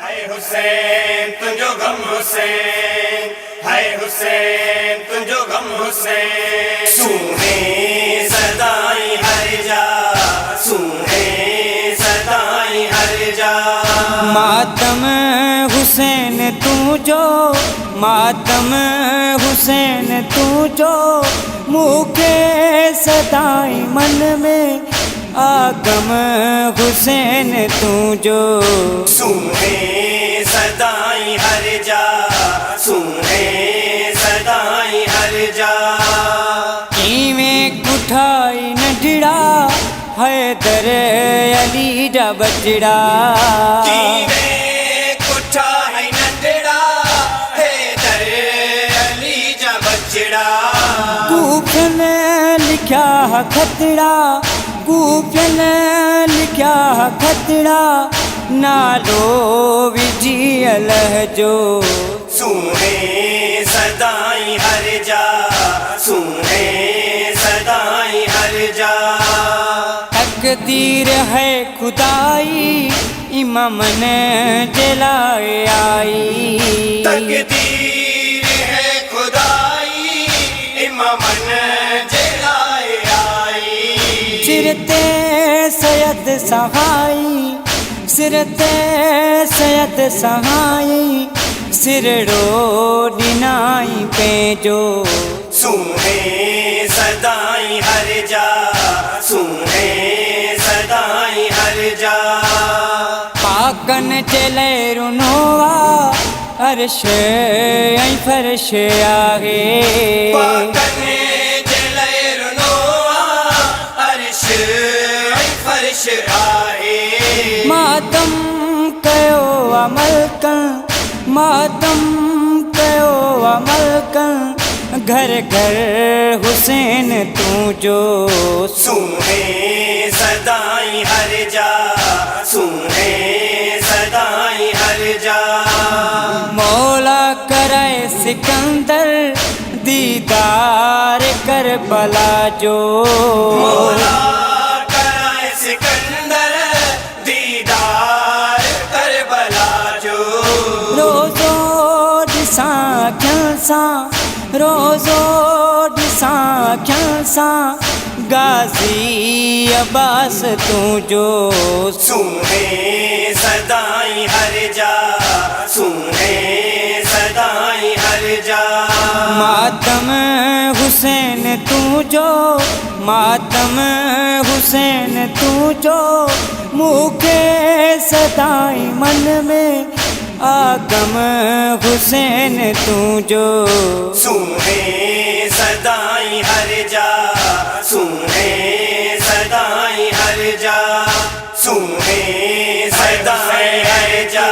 हाय हुसैन तुझो गम हुसैन, हाय हुसैन तुझो गम हुसैन। सुने सदाई हर जा, सुने सदाई हर जा। मातम हुसैन तू जो, मातम हुसैन तू जो, मुखे सदाई मन में आगम हुसैन तू जो। सुने सदाई हर जा, सुने सदाई हर जा। इवें कुठाई नढड़ा हैदर अली जा बचड़ा। कीवें कुठाई नढड़ा हैदर अली जा बचड़ा। कूफियन लिखा खतड़ा, कूफियन लिखा खतड़ा, नालो विजी अलह जो। सुने सदाई हर जा, सुने सदाई हर जा। तकदीर है खुदाई इमामन जलाए आई। तकदीर है खुदाई इमामन जलाए आई। सिरते सैयद सहाई, सिरते सैयद सहाई, सिरड़ो डिनाई पे जो। सुने सदाई हर जा, सुने सदाई हर जा। पाकन चले रुनोवा अर्श ऐं फर्श आहे। पाकन चले रुनोवा अर्श ऐं फर्श आहे। मातम कयो अमल कं, मातम कयो अमल कं, घर घर हुसैन तू जो। सुने सदाई हर जा, सुने सदाई हर जा। मौला कराए सिकंदर दीदार करबला जो। मौला कराए सिकंदर दीदार करबला जो। रोज़ो ॾिसां अखियुनि सां, रोज़ो ॾिसां अखियुनि सां, गाज़ी अब्बास तू जो। सुने सदाई हर जा, सुने सदाई हर जा। मातम हुसैन तू जो, मातम हुसैन तू जो, मुखे सदाई मन में आगम हुसैन तू जो। सुने सदाई हर जा, सुने सदाई हर जा। सुने सदाई हर जा।